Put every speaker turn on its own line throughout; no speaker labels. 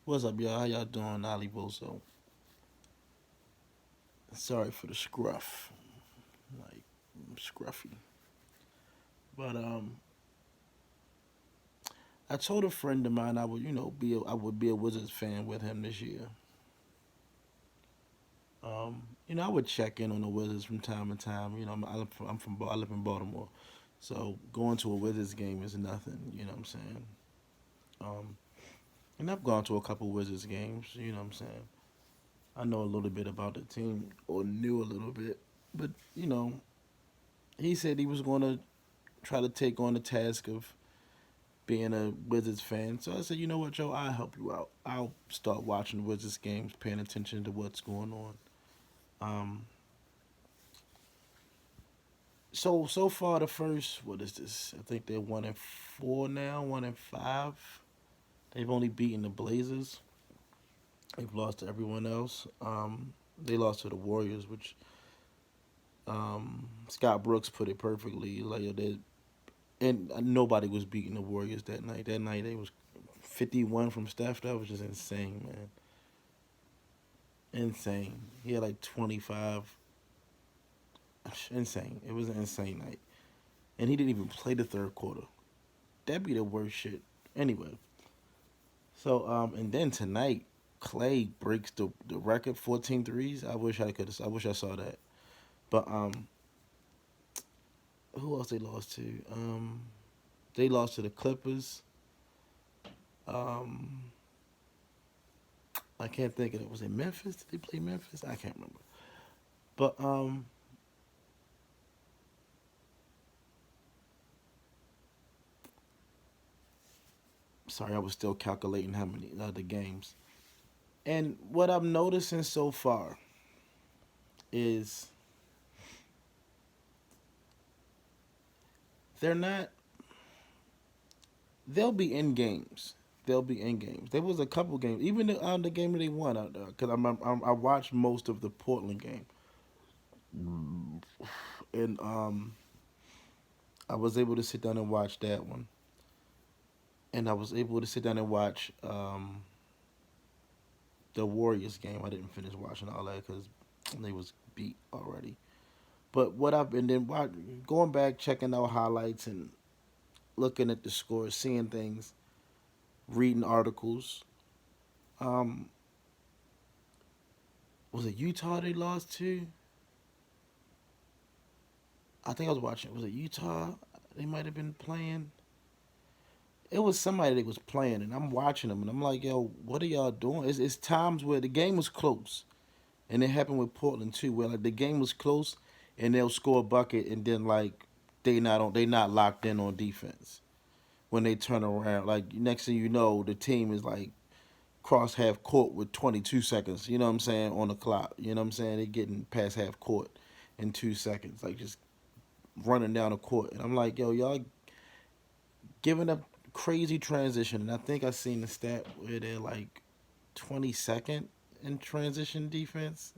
What's up, y'all? How y'all doing? Ali Bozo. Sorry for the scruff, like scruffy. But I told a friend of mine I would, I would be a Wizards fan with him this year. I would check in on the Wizards from time to time. I live in Baltimore, so going to a Wizards game is nothing. You know what I'm saying? Um, and I've gone to a couple Wizards games. You know what I'm saying? I know a little bit about the team, or knew a little bit, but he said he was going to try to take on the task of being a Wizards fan. So I said, you know what, Joe, I'll help you out. I'll start watching Wizards games, paying attention to what's going on. Um, so far the first, what is this? I think they're 1-4 now, 1-5. They've only beaten the Blazers. They've lost to everyone else. They lost to the Warriors, which Scott Brooks put it perfectly. Like and nobody was beating the Warriors that night. That night they was 51 from Steph. That was just insane, man. Insane. He had like 25. Insane. It was an insane night. And he didn't even play the third quarter. That'd be the worst shit. Anyway. So, and then tonight, Clay breaks the record 14 threes. I wish I saw that. But who else they lost to? They lost to the Clippers. Um I can't think of it. Was it Memphis? Did they play Memphis? I can't remember. But sorry, I was still calculating how many other games. And what I'm noticing so far is they're not. They'll be in games. They'll be in games. There was a couple games, even the game that they won out there, because I watched most of the Portland game, and I was able to sit down and watch that one, and I was able to sit down and watch the Warriors game. I didn't finish watching all that because they was beat already. But what I've been then going back, checking out highlights and looking at the scores, seeing things, reading articles. Um, was it Utah they lost to? I think I was watching. Was it Utah? They might have been playing. It was somebody that was playing, and I'm watching them, and I'm like, yo, what are y'all doing? It's times where the game was close, and it happened with Portland too, where like the game was close, and they'll score a bucket, and then like they not locked in on defense when they turn around. Like next thing you know, the team is like cross half court with 22 seconds. You know what I'm saying on the clock. You know what I'm saying they're getting past half court in 2 seconds, like just running down the court. And I'm like, yo, y'all giving up crazy transition. And I think I seen the stat where they're like 22nd in transition defense,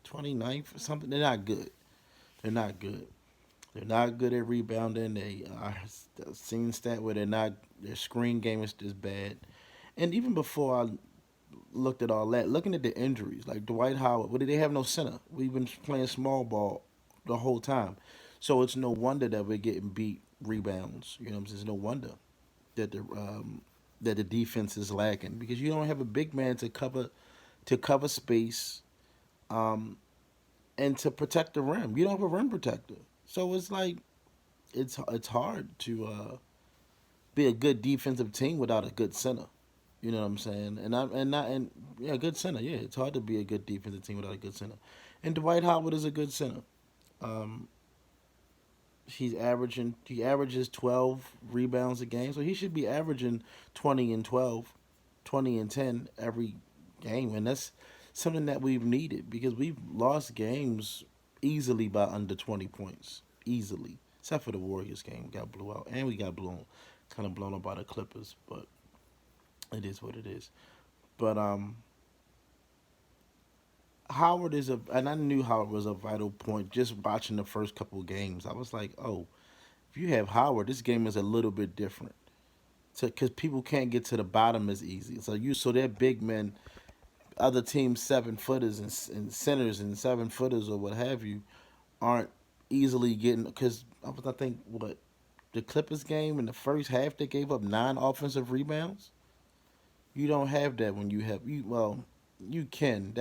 29th or something. They're not good. They're not good. They're not good at rebounding. I've seen stat where their screen game is bad. And even before I looked at all that, looking at the injuries, like Dwight Howard, what did they have no center? We've been playing small ball the whole time. So it's no wonder that we're getting beat rebounds. You know what I'm saying? It's no wonder that the defense is lacking because you don't have a big man to cover space um, and to protect the rim. You don't have a rim protector. So it's like it's hard to be a good defensive team without a good center. You know what I'm saying? And I and not and yeah, good center. Yeah, it's hard to be a good defensive team without a good center. And Dwight Howard is a good center. Um, he averages 12 rebounds a game, so he should be averaging 20 and 12, 20 and 10 every game, and that's something that we've needed because we've lost games easily by under 20 points, easily. Except for the Warriors game, we got blew out, and we got kind of blown up by the Clippers, but it is what it is. But Howard is and I knew Howard was a vital point just watching the first couple of games. I was like, oh, if you have Howard, this game is a little bit different. because people can't get to the bottom as easy. So they're big men. Other teams 7 footers and centers and 7 footers or what have you aren't easily getting because I think what the Clippers game in the first half they gave up 9 offensive rebounds. You don't have that when you have you well you can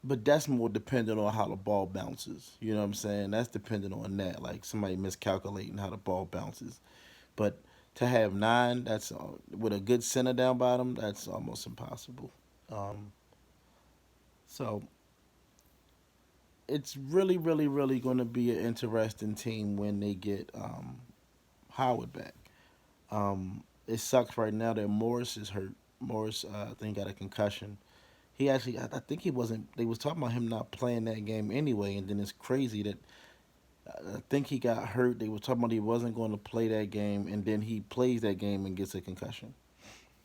but that's more dependent on how the ball bounces. You know what I'm saying? That's dependent on that. Like somebody miscalculating how the ball bounces. But to have 9, that's with a good center down bottom, that's almost impossible. Um, so it's really, really, really going to be an interesting team when they get Howard back. It sucks right now that Morris is hurt. Morris, I think, got a concussion. He actually, I think he wasn't. They was talking about him not playing that game anyway, and then it's crazy that I think he got hurt. They were talking about he wasn't going to play that game, and then he plays that game and gets a concussion.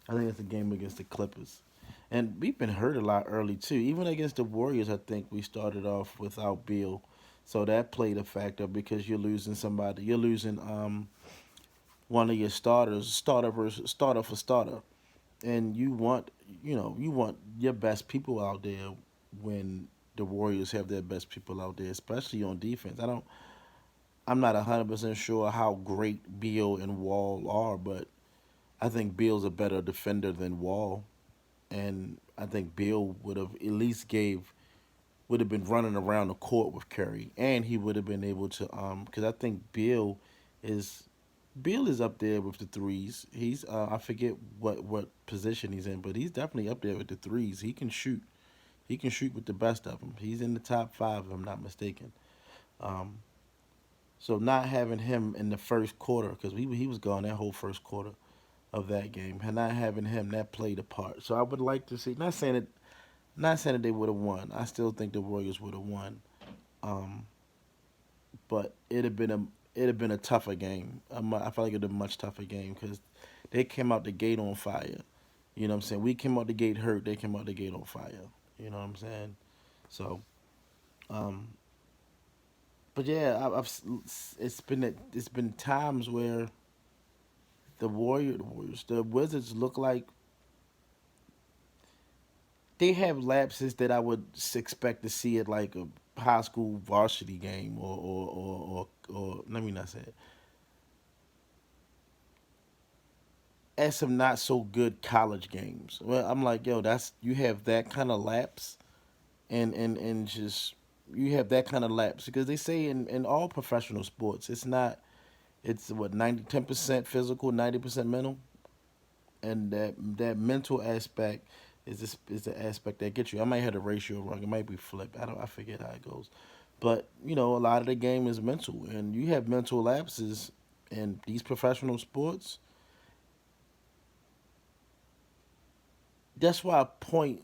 I think it's a game against the Clippers. And we've been hurt a lot early too. Even against the Warriors, I think we started off without Beal, so that played a factor because you're losing somebody. You're losing one of your starters, starter for starter, and you want your best people out there when the Warriors have their best people out there, especially on defense. I'm not 100% sure how great Beal and Wall are, but I think Beal's a better defender than Wall, and I think Beal would have been running around the court with Curry, and he would have been able to because I think is Beal is up there with the threes. He's I forget what position he's in, but he's definitely up there with the threes. He can shoot. He can shoot with the best of them. He's in the top 5 if I'm not mistaken. Um, so not having him in the first quarter because he was gone that whole first quarter of that game, and not having him that played a part. So I would like to see. Not saying that they would have won. I still think the Warriors would have won. Um, but it'd have been a tougher game. I feel like it'd have been a much tougher game because they came out the gate on fire. You know what I'm saying? We came out the gate hurt. They came out the gate on fire. You know what I'm saying? So, um, but yeah, it's been times where the Wizards look like they have lapses that I would expect to see at like a high school varsity game or let me not say it at some not so good college games. Well, I'm like, yo, that's you have that kind of lapse and just you have that kind of lapse because they say in all professional sports it's what 90 10% physical 90% mental and that mental aspect is the aspect that gets you. I might have the ratio wrong. It might be flipped. I forget how it goes, but a lot of the game is mental, and you have mental lapses in these professional sports. That's why point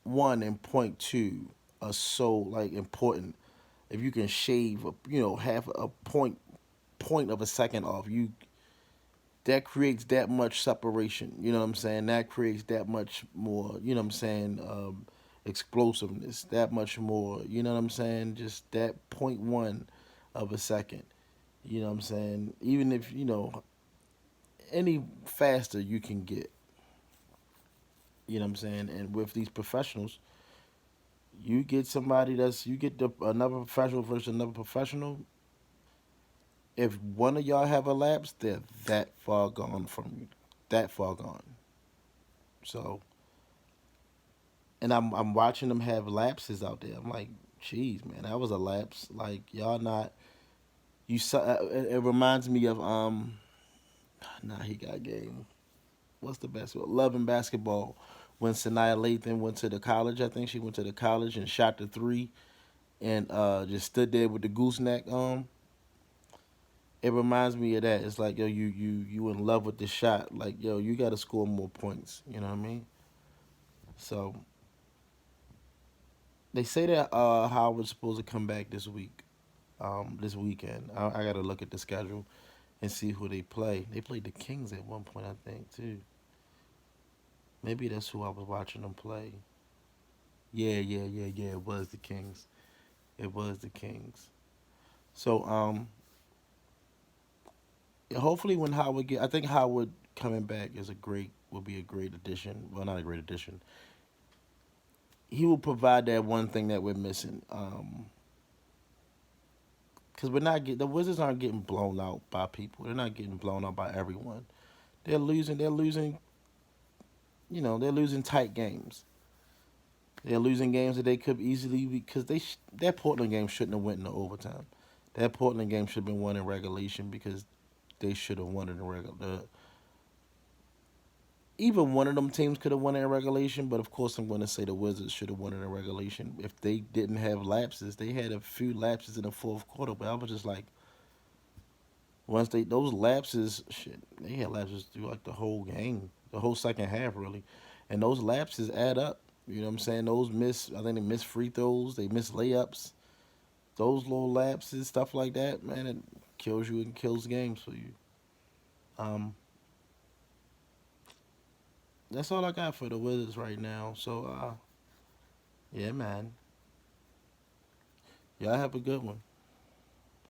1 and point 2 are so like important. If you can shave half a point of a second off, you that creates that much separation. You know what I'm saying? That creates that much more. You know what I'm saying? Explosiveness. That much more. You know what I'm saying? Just that point 1 of a second. You know what I'm saying? Even if any faster you can get. You know what I'm saying? And with these professionals, you get another professional versus another professional. If one of y'all have a lapse, they're that far gone from you, that far gone. So, and I'm watching them have lapses out there. I'm like, jeez, man, that was a lapse. Like y'all not it reminds me of nah, he got game. What's the basketball? Love and basketball. When Sanaya Lathan went to the college, I think she went to the college and shot the three and just stood there with the gooseneck. It reminds me of that. It's like yo, you in love with the shot. Like yo, you got to score more points. You know what I mean? So they say that Howard's supposed to come back this week, this weekend. I got to look at the schedule and see who they play. They played the Kings at one point, I think, too. Maybe that's who I was watching them play. Yeah, yeah, yeah, yeah. It was the Kings. It was the Kings. So Yeah, hopefully when Howard get, I think Howard coming back is a great will be a great addition. Well, not a great addition. He will provide that one thing that we're missing. Because we're not get the Wizards aren't getting blown out by people. They're not getting blown out by everyone. They're losing. They're losing. They're losing tight games. They're losing games that they could easily because that Portland game shouldn't have went into overtime. That Portland game should have been won in regulation because they should have won it in regular. Even one of them teams could have won it in regulation, but of course I'm going to say the Wizards should have won it in regulation if they didn't have lapses. They had a few lapses in the fourth quarter, but I was just like, once they those lapses, shit, they had lapses through like the whole game, the whole second half really, and those lapses add up. You know what I'm saying? I think they missed free throws, they missed layups. Those little lapses, stuff like that, man, it kills you and kills games for you. Um, that's all I got for the Wizards right now. So, yeah, man, y'all have a good one.